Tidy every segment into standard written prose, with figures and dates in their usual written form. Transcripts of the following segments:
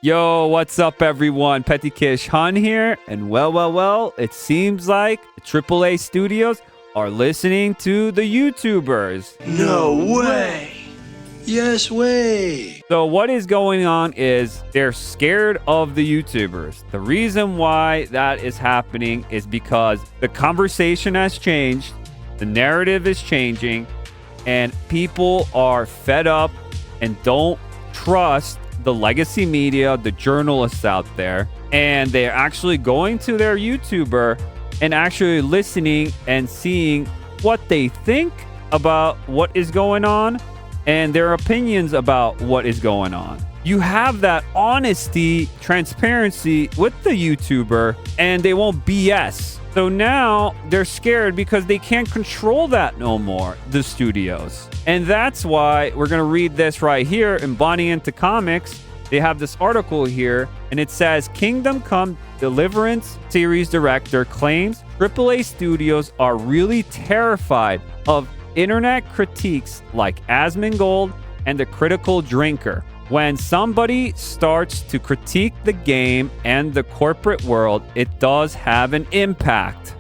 Yo, what's up, everyone? Peti Kish Han here, and well, it seems like the AAA studios are listening to the YouTubers. No way! Yes way! So what is going on is they're scared of the YouTubers. The reason why that is happening is because the conversation has changed, the narrative is changing, and people are fed up and don't trust the legacy media, the journalists out there, and they're actually going to their YouTuber and actually listening and seeing what they think about what is going on and their opinions about what is going on. You have that honesty, transparency with the YouTuber, and they won't BS. So now they're scared because they can't control that no more, the studios. And that's why we're going to read this right here in Bonnie into Comics. They have this article here, and it says, Kingdom Come Deliverance series director claims AAA studios are really terrified of internet critiques like Asmongold and the critical drinker. When somebody starts to critique the game and the corporate world, it does have an impact.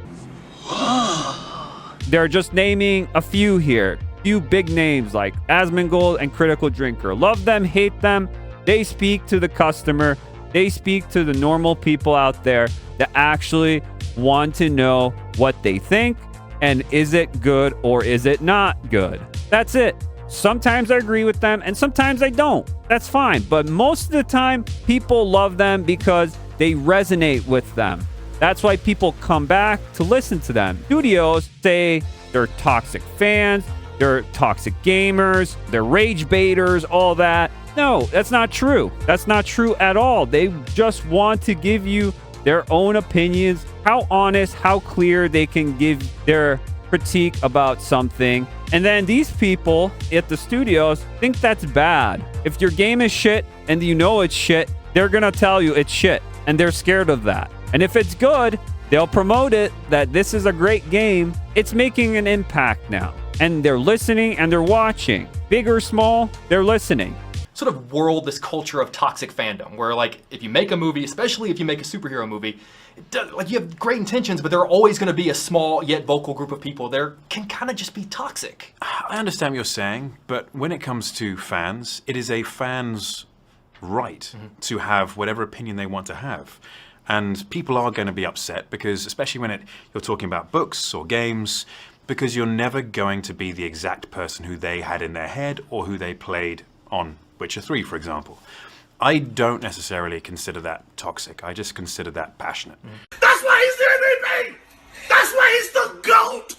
They're just naming a few here. Few big names like Asmongold and critical drinker. Love them, hate them. They speak to the customer. They speak to the normal people out there that actually want to know what they think and is it good or is it not good. That's it. Sometimes I agree with them and sometimes I don't. That's fine. But most of the time, people love them because they resonate with them. That's why people come back to listen to them. Studios say they're toxic fans, they're toxic gamers, they're rage baiters, all that. No, that's not true. That's not true at all. They just want to give you their own opinions, how honest, how clear they can give their critique about something. And then these people at the studios think that's bad. If your game is shit and you know it's shit, they're going to tell you it's shit. And they're scared of that. And if it's good, they'll promote it that this is a great game. It's making an impact now. And they're listening and they're watching. Big or small, they're listening. Sort of world, this culture of toxic fandom, where like if you make a movie, especially if you make a superhero movie, like you have great intentions, but there are always going to be a small yet vocal group of people there can kind of just be toxic. I understand what you're saying, but when it comes to fans, it is a fan's right to have whatever opinion they want to have. And people are going to be upset because, especially when you're talking about books or games, because you're never going to be the exact person who they had in their head or who they played on Witcher 3, for example. I don't necessarily consider that toxic. I just consider that passionate. That's why he's the MVP! That's why he's the GOAT!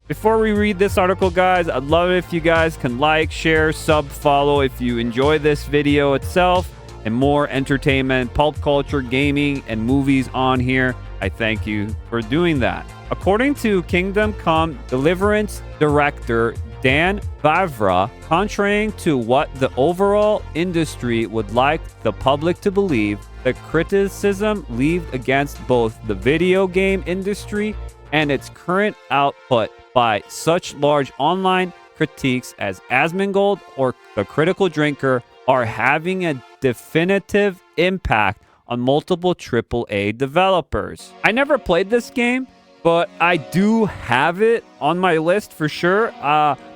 Before we read this article, guys, I'd love it if you guys can like, share, sub, follow if you enjoy this video itself and more entertainment, pulp culture, gaming, and movies on here. I thank you for doing that. According to Kingdom Come Deliverance director Dan Vavra, contrary to what the overall industry would like the public to believe, the criticism levied against both the video game industry and its current output by such large online critiques as Asmongold or the critical drinker are having a definitive impact on multiple AAA developers. I never played this game, but I do have it on my list for sure.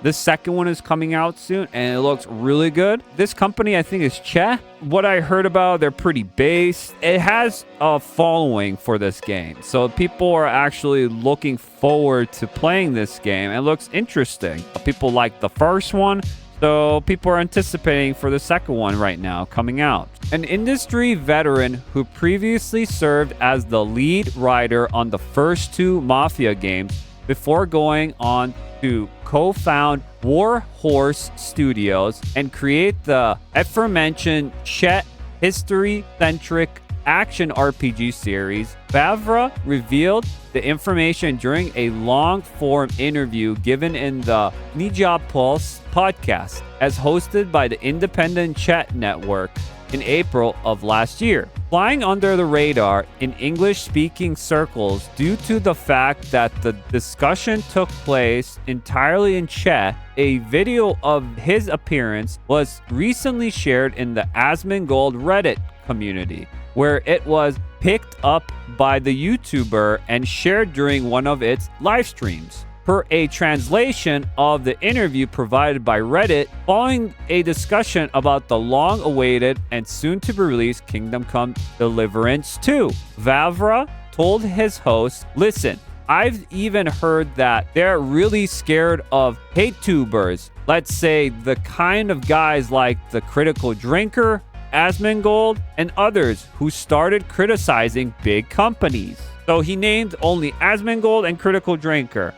The second one is coming out soon, and it looks really good. This company, I think, is Che. What I heard about, they're pretty based. It has a following for this game, so people are actually looking forward to playing this game. It looks interesting. People like the first one, so people are anticipating for the second one right now coming out. An industry veteran who previously served as the lead writer on the first two Mafia games before going on to co-found Warhorse Studios and create the aforementioned Chet history-centric action RPG series, Vavra revealed the information during a long-form interview given in the Ninja Pulse podcast, as hosted by the independent Chat Network. in April of last year, flying under the radar in English-speaking circles due to the fact that the discussion took place entirely in Czech. A video of his appearance was recently shared in the Asmongold Reddit community, where it was picked up by the YouTuber and shared during one of its live streams. Per a translation of the interview provided by Reddit, following a discussion about the long-awaited and soon-to-be-released Kingdom Come Deliverance 2, Vavra told his host, "Listen, I've even heard that they're really scared of hate tubers. Let's say the kind of guys like the Critical Drinker, Asmongold, and others who started criticizing big companies." So he named only Asmongold and Critical Drinker,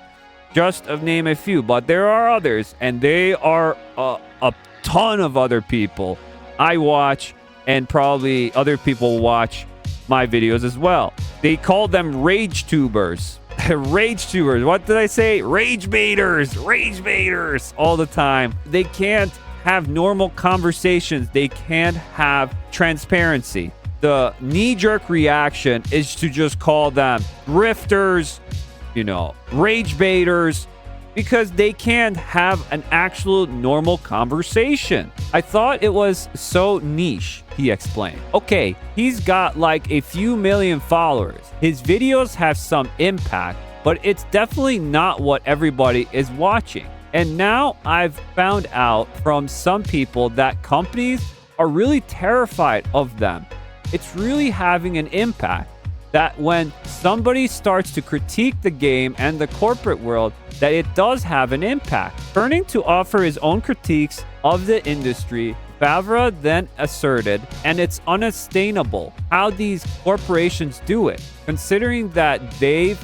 just to name a few, but there are others, and they are a ton of other people I watch, and probably other people watch my videos as well. They call them rage tubers. Rage tubers. What did I say? Rage baiters. Rage baiters all the time. They can't have normal conversations. They can't have transparency. The knee-jerk reaction is to just call them grifters, rage baiters, because they can't have an actual normal conversation. I thought it was so niche, he explained. Okay, he's got like a few million followers. His videos have some impact, but it's definitely not what everybody is watching. And now I've found out from some people that companies are really terrified of them. It's really having an impact. That when somebody starts to critique the game and the corporate world, that it does have an impact. Turning to offer his own critiques of the industry, Favre then asserted, and it's unsustainable how these corporations do it, considering that they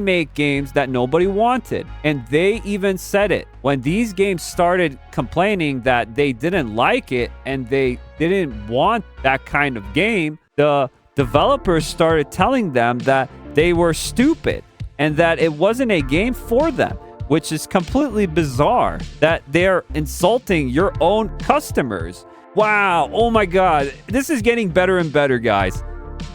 make games that nobody wanted. And they even said it. When these games started complaining that they didn't like it and they didn't want that kind of game, the developers started telling them that they were stupid and that it wasn't a game for them, which is completely bizarre that they're insulting your own customers. Wow. Oh my God. This is getting better and better, guys.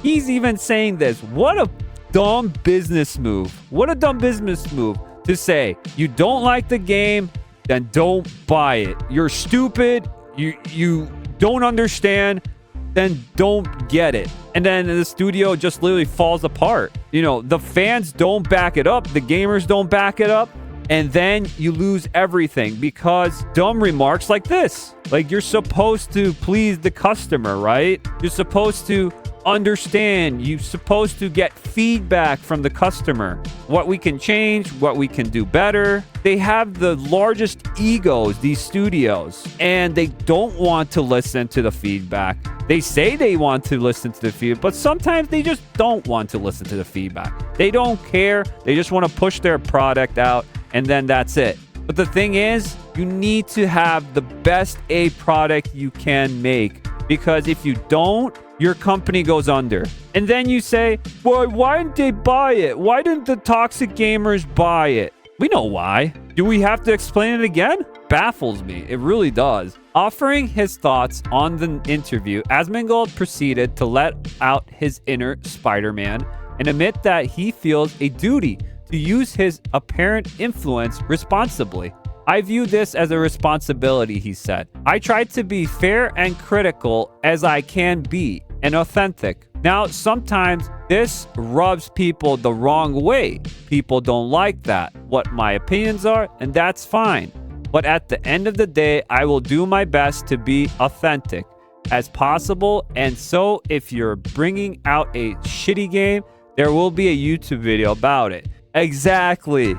He's even saying this. What a dumb business move. What a dumb business move to say, you don't like the game, then don't buy it. You're stupid. You don't understand, then don't get it. And then the studio just literally falls apart. The fans don't back it up. The gamers don't back it up. And then you lose everything because dumb remarks like this. Like, you're supposed to please the customer, right? You're supposed to understand. You're supposed to get feedback from the customer. What we can change, what we can do better. They have the largest egos, these studios, and they don't want to listen to the feedback. They say they want to listen to the feedback, but sometimes they just don't want to listen to the feedback. They don't care. They just want to push their product out, and then that's it. But the thing is, you need to have the best A product you can make, because if you don't, your company goes under. And then you say, well, why didn't they buy it? Why didn't the toxic gamers buy it? We know why. Do we have to explain it again? Baffles me. It really does. Offering his thoughts on the interview, Asmongold proceeded to let out his inner Spider-Man and admit that he feels a duty to use his apparent influence responsibly. I view this as a responsibility, he said. I try to be fair and critical as I can be, and authentic. Now, sometimes this rubs people the wrong way. People don't like that, what my opinions are, and that's fine. But at the end of the day, I will do my best to be authentic as possible. And so if you're bringing out a shitty game, there will be a YouTube video about it. Exactly.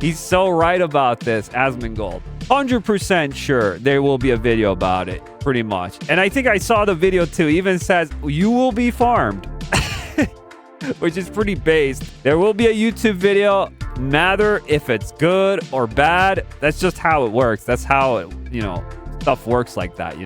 He's so right about this, Asmongold. 100% sure there will be a video about it, pretty much. And I think I saw the video too. Even says, you will be farmed. Which is pretty based. There will be a YouTube video, matter if it's good or bad. That's just how it works. That's how it, stuff works like that,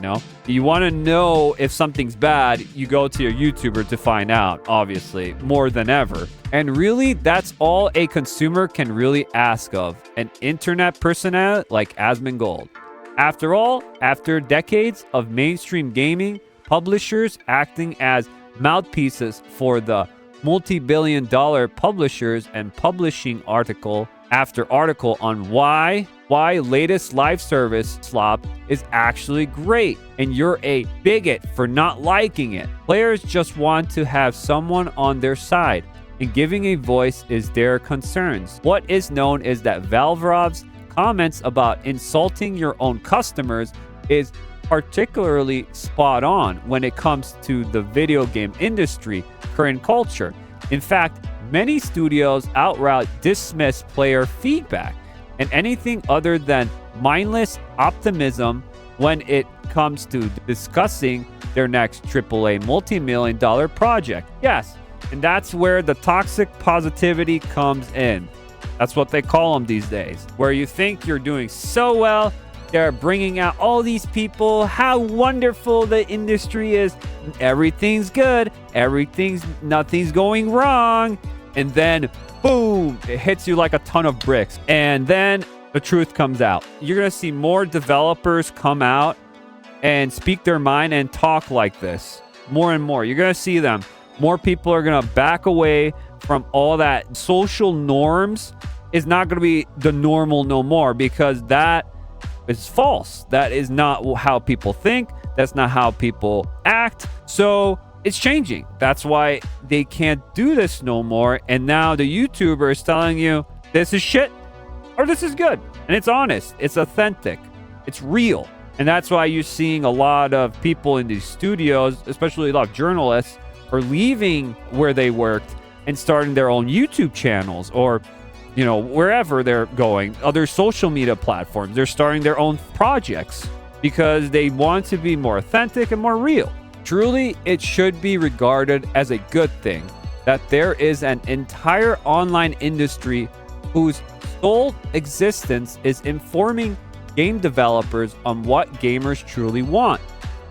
You want to know if something's bad, you go to your YouTuber to find out, obviously, more than ever. And really, that's all a consumer can really ask of an internet personality like Asmongold. After all, after decades of mainstream gaming, publishers acting as mouthpieces for the multi-billion-dollar publishers and publishing article after article on why latest live service slop is actually great and you're a bigot for not liking it. Players just want to have someone on their side, and giving a voice is their concerns. What is known is that Valverov's comments about insulting your own customers is particularly spot on when it comes to the video game industry current culture. In fact, many studios outright dismiss player feedback and anything other than mindless optimism when it comes to discussing their next AAA multi-million-dollar project. Yes, and that's where the toxic positivity comes in. That's what they call them these days, where you think you're doing so well, they're bringing out all these people, how wonderful the industry is, everything's good, nothing's going wrong, and then boom, it hits you like a ton of bricks. And then the truth comes out. You're going to see more developers come out and speak their mind and talk like this more and more. You're going to see them. More people are going to back away from all that. Social norms is not going to be the normal no more, because that is false. That is not how people think. That's not how people act. So it's changing. That's why they can't do this no more. And now the YouTuber is telling you this is shit or this is good. And it's honest. It's authentic. It's real. And that's why you're seeing a lot of people in these studios, especially a lot of journalists, are leaving where they worked and starting their own YouTube channels, or wherever they're going, other social media platforms. They're starting their own projects because they want to be more authentic and more real. Truly, it should be regarded as a good thing that there is an entire online industry whose sole existence is informing game developers on what gamers truly want.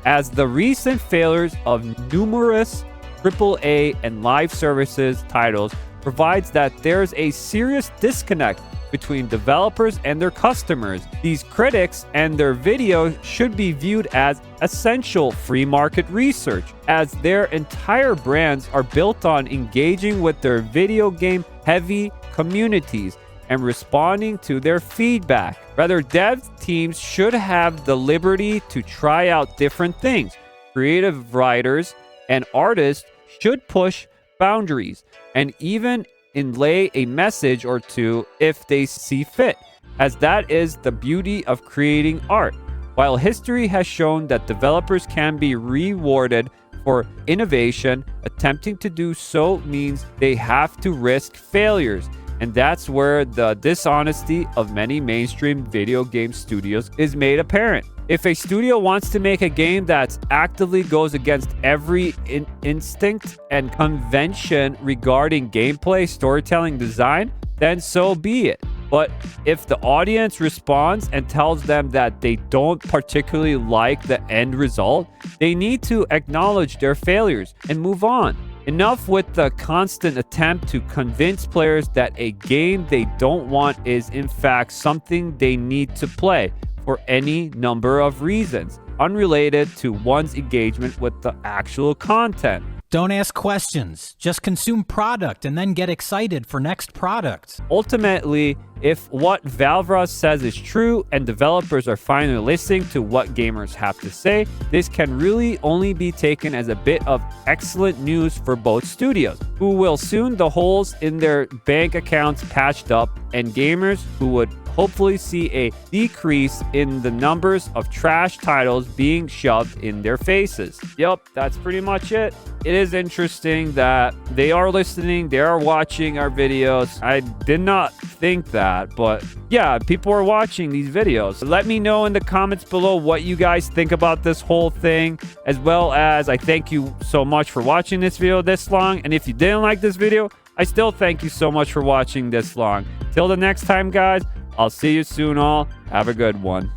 As the recent failures of numerous AAA and live services titles provides that there's a serious disconnect between developers and their customers. These critics and their videos should be viewed as essential free market research, as their entire brands are built on engaging with their video game heavy communities and responding to their feedback. Rather, dev teams should have the liberty to try out different things. Creative writers and artists should push boundaries and even inlay a message or two if they see fit, as that is the beauty of creating art. While history has shown that developers can be rewarded for innovation, attempting to do so means they have to risk failures. And that's where the dishonesty of many mainstream video game studios is made apparent. If a studio wants to make a game that actively goes against every instinct and convention regarding gameplay, storytelling, design, then so be it. But if the audience responds and tells them that they don't particularly like the end result, they need to acknowledge their failures and move on. Enough with the constant attempt to convince players that a game they don't want is in fact something they need to play for any number of reasons, unrelated to one's engagement with the actual content. Don't ask questions. Just consume product and then get excited for next product. Ultimately, if what Valverovs says is true and developers are finally listening to what gamers have to say, this can really only be taken as a bit of excellent news for both studios, who will soon the holes in their bank accounts patched up, and gamers who would hopefully see a decrease in the numbers of trash titles being shoved in their faces. Yep, that's pretty much it. It is interesting that they are listening, they are watching our videos. I did not think that, but yeah, people are watching these videos. Let me know in the comments below what you guys think about this whole thing, as well as I thank you so much for watching this video this long. And if you didn't like this video, I still thank you so much for watching this long. Till the next time, guys, I'll see you soon all. Have a good one.